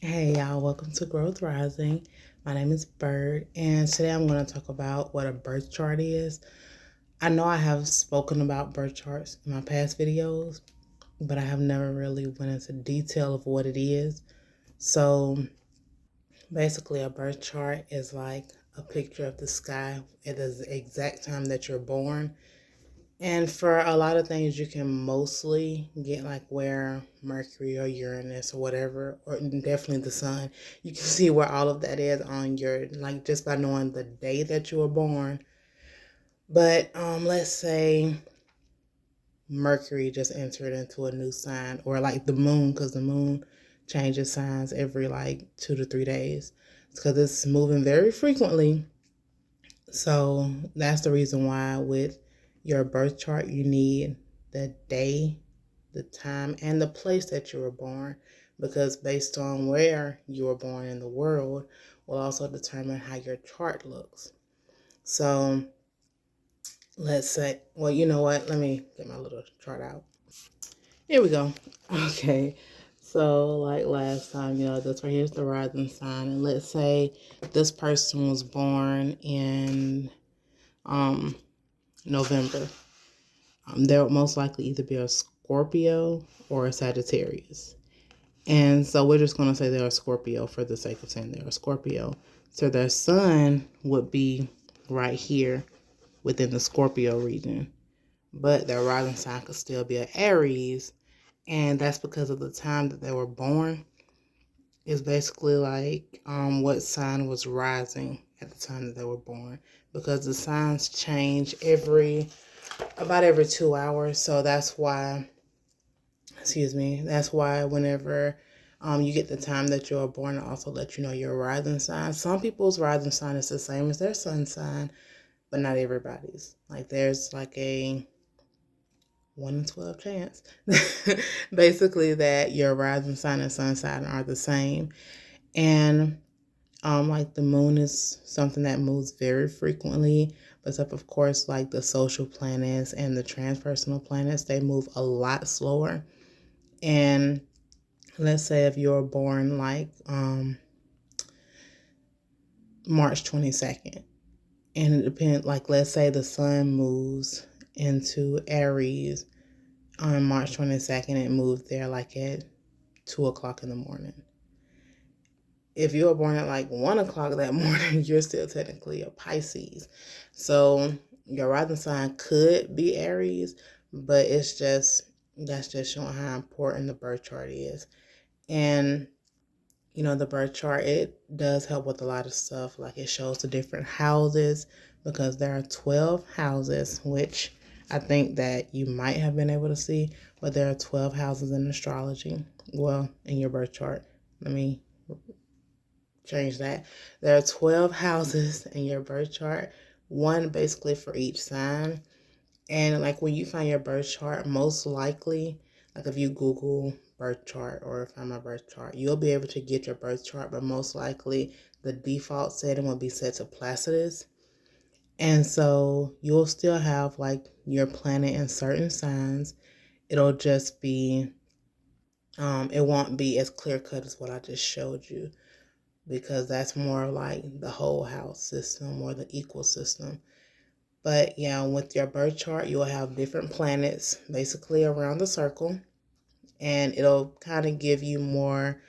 Hey y'all, welcome to Growth Rising. My name is Bird, and today I'm going to talk about what a birth chart is. I know I have spoken about birth charts in my past videos, but I have never really went into detail of what it is. So basically, a birth chart is like a picture of the sky at the exact time that you're born. And for a lot of things, you can mostly get like where Mercury or Uranus or whatever, or definitely the sun. You can see where all of that is on your, like just by knowing the day that you were born. But let's say Mercury just entered into a new sign, or like the moon, because the moon changes signs every like 2 to 3 days. It's because it's moving very frequently. So that's the reason why with your birth chart, you need the day, the time, and the place that you were born, because based on where you were born in the world will also determine how your chart looks. So let's say, well, you know what? Let me get my little chart out. Here we go. Okay. So like last time, this right here's the rising sign. And let's say this person was born in um November. There would most likely either be a Scorpio or a Sagittarius. And so we're just going to say they're a Scorpio for the sake of saying they're a Scorpio. So their sun would be right here within the Scorpio region. But their rising sign could still be an Aries. And that's because of the time that they were born. Is basically like what sign was rising at the time that they were born. Because the signs change about every 2 hours. So that's why whenever you get the time that you were born, it also let you know your rising sign. Some people's rising sign is the same as their sun sign, but not everybody's. Like there's like a 1 in 12 chance basically that your rising sign and sun sign are the same. And like the moon is something that moves very frequently, but of course like the social planets and the transpersonal planets, they move a lot slower. And let's say if you're born like March 22nd, and it depends, like let's say the sun moves into Aries on March 22nd, it moved there like at 2 o'clock in the morning. If you were born at like 1 o'clock that morning, you're still technically a Pisces. So your rising sign could be Aries, but that's just showing how important the birth chart is. And the birth chart, it does help with a lot of stuff. Like it shows the different houses, because there are 12 houses, which I think that you might have been able to see, but there are 12 houses in astrology. Well, in your birth chart. Let me change that. There are 12 houses in your birth chart, one basically for each sign. And like when you find your birth chart, most likely, like if you Google birth chart or find my birth chart, you'll be able to get your birth chart, but most likely the default setting will be set to Placidus. And so you'll still have like your planet in certain signs. It'll just be, it won't be as clear cut as what I just showed you, because that's more like the whole house system or the equal system. But yeah, with your birth chart, you'll have different planets basically around the circle, and it'll kind of give you more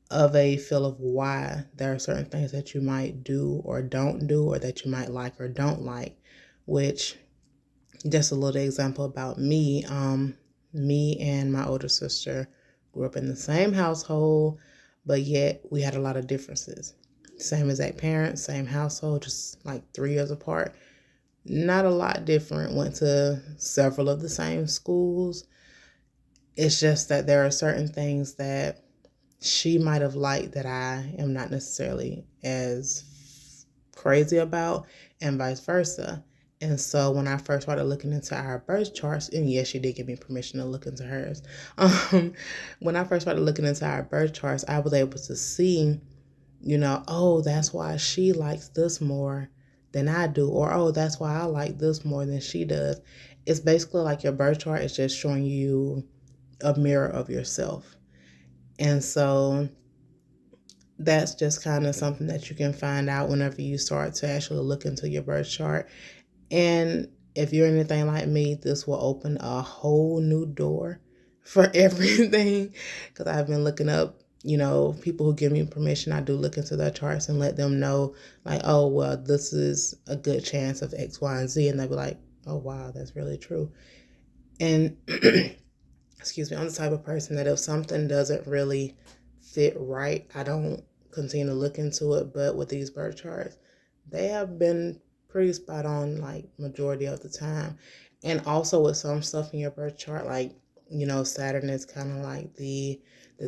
of a feel of why there are certain things that you might do or don't do, or that you might like or don't like. Which, just a little example about me, me and my older sister grew up in the same household, but yet we had a lot of differences. Same exact parents, same household, just like 3 years apart. Not a lot different. Went to several of the same schools. It's just that there are certain things that she might have liked that I am not necessarily as crazy about, and vice versa. And so when I first started looking into our birth charts, and yes, she did give me permission to look into hers. When I first started looking into our birth charts, I was able to see, oh, that's why she likes this more than I do, or oh, that's why I like this more than she does. It's basically like your birth chart is just showing you a mirror of yourself. And so that's just kind of something that you can find out whenever you start to actually look into your birth chart. And if you're anything like me, this will open a whole new door for everything. Because I've been looking up, people who give me permission. I do look into their charts and let them know, like, oh, well, this is a good chance of X, Y, and Z. And they'll be like, oh, wow, that's really true. And excuse me, I'm the type of person that if something doesn't really fit right, I don't continue to look into it. But with these birth charts, they have been pretty spot on like majority of the time. And also with some stuff in your birth chart, like, Saturn is kind of like the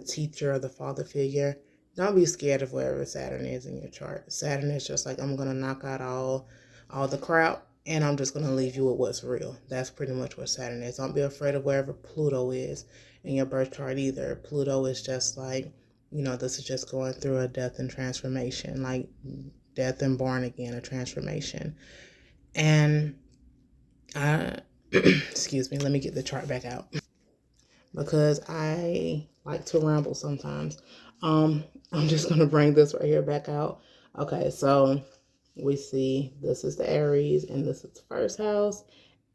teacher or the father figure. Don't be scared of wherever Saturn is in your chart. Saturn is just like, I'm gonna knock out all the crap and I'm just gonna leave you with what's real. That's pretty much what Saturn is. Don't be afraid of wherever Pluto is in your birth chart either. Pluto is just like, this is just going through a death and transformation, like death and born again, a transformation. And I, excuse me, let me get the chart back out because I like to ramble sometimes. I'm just gonna bring this right here back out. Okay, so we see this is the Aries and this is the first house.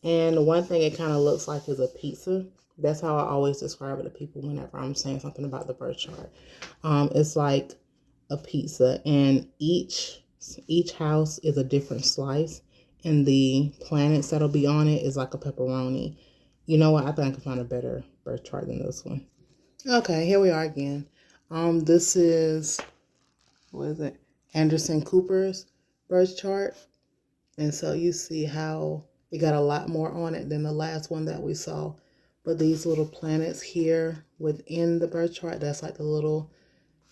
And one thing it kind of looks like is a pizza. That's how I always describe it to people whenever I'm saying something about the birth chart. It's like a pizza, and each house is a different slice, and the planets that'll be on it is like a pepperoni. You know what? I think I can find a better birth chart than this one. Okay, here we are again. This is what is it? Anderson Cooper's birth chart. And so you see how it got a lot more on it than the last one that we saw. But these little planets here within the birth chart, that's like the little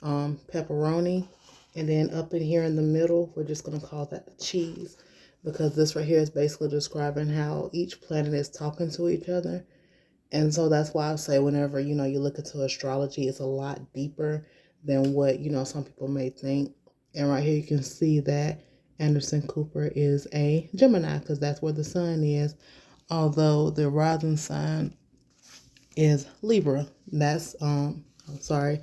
pepperoni. And then up in here in the middle, we're just going to call that the cheese. Because this right here is basically describing how each planet is talking to each other. And so that's why I say whenever, you look into astrology, it's a lot deeper than what, some people may think. And right here you can see that Anderson Cooper is a Gemini because that's where the sun is. Although the rising sign is Libra. That's I'm sorry,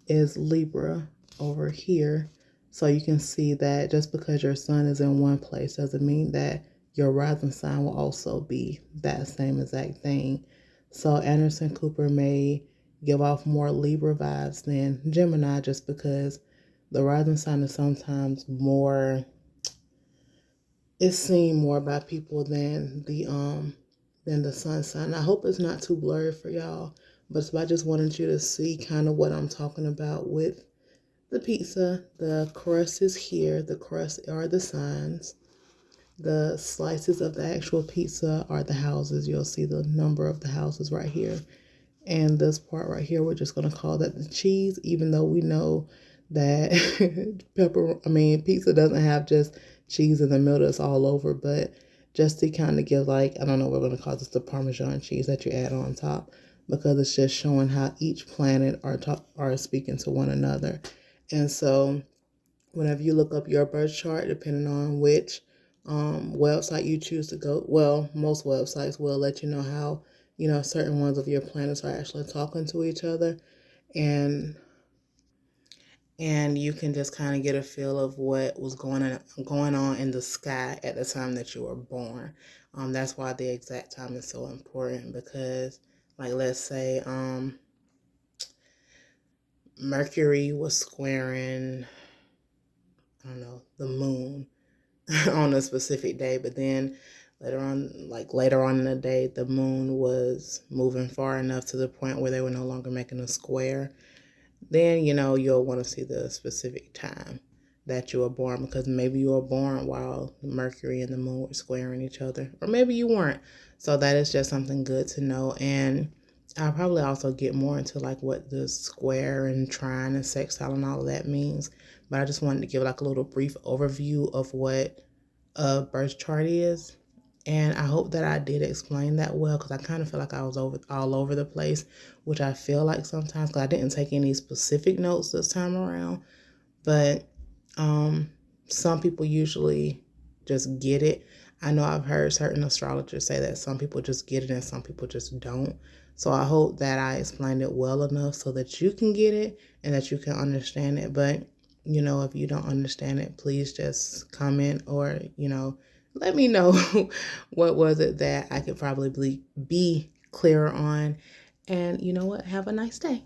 is Libra over here. So you can see that just because your sun is in one place doesn't mean that your rising sign will also be that same exact thing. So Anderson Cooper may give off more Libra vibes than Gemini just because the rising sign is sometimes more, it's seen more by people than the sun sign. I hope it's not too blurry for y'all, but I just wanted you to see kind of what I'm talking about with the pizza. The crust is here. The crust are the signs. The slices of the actual pizza are the houses. You'll see the number of the houses right here. And this part right here, we're just going to call that the cheese, even though we know that pizza doesn't have just cheese in the middle, it's all over. But just to kind of give like, I don't know, we're going to call this the Parmesan cheese that you add on top because it's just showing how each planet are speaking to one another. And so whenever you look up your birth chart, depending on which website you choose to go, well, most websites will let you know how, certain ones of your planets are actually talking to each other. And you can just kind of get a feel of what was going on in the sky at the time that you were born. That's why the exact time is so important because, like, let's say Mercury was squaring, I don't know, the moon on a specific day, but then later on in the day, the moon was moving far enough to the point where they were no longer making a square. Then, you'll want to see the specific time that you were born because maybe you were born while Mercury and the moon were squaring each other, or maybe you weren't. So that is just something good to know. And I'll probably also get more into like what the square and trine and sextile and all of that means. But I just wanted to give like a little brief overview of what a birth chart is. And I hope that I did explain that well because I kind of feel like I was all over the place, which I feel like sometimes because I didn't take any specific notes this time around. But some people usually just get it. I know I've heard certain astrologers say that some people just get it and some people just don't. So I hope that I explained it well enough so that you can get it and that you can understand it. But if you don't understand it, please just comment or, let me know what was it that I could probably be clearer on. And you know what? Have a nice day.